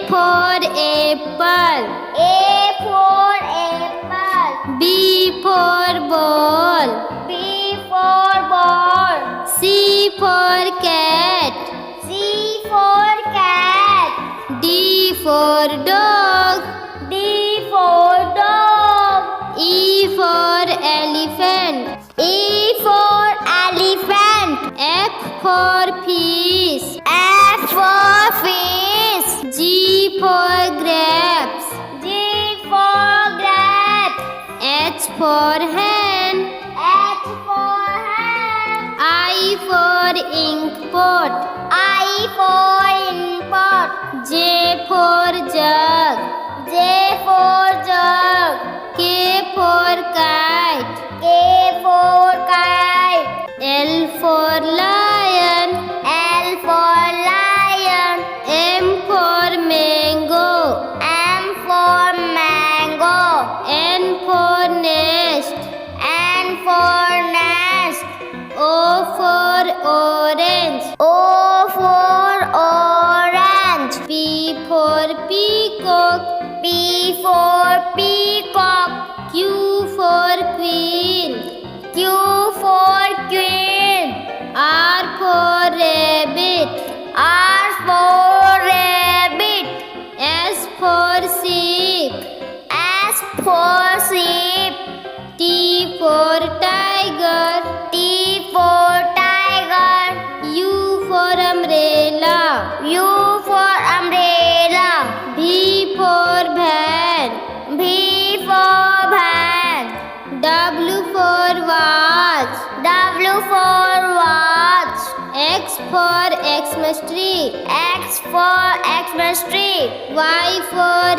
for apple. A for apple. B for ball. B for ball. C for cat. C for cat. D for dog. D for dog. E for elephant. E for elephant. F for fish. F for fish. G for grapes. G for grapes. H for hen. H for hen. I for ink pot. I for import. J for jug. J for jug. K for kite. K for kite. L for lion. L for lion. M for mango. M for mango. N for nest. N for nest. O for orange. O for orange. P for peacock. P for peacock. Q for queen. Q for queen. R for rabbit. R for rabbit. S for sheep. S for sheep. T for tiger. T for tiger. U for umbrella. U for umbrella. V for van. V for van. W for watch. W for watch. X for Xmas tree. X for Xmas tree. Y for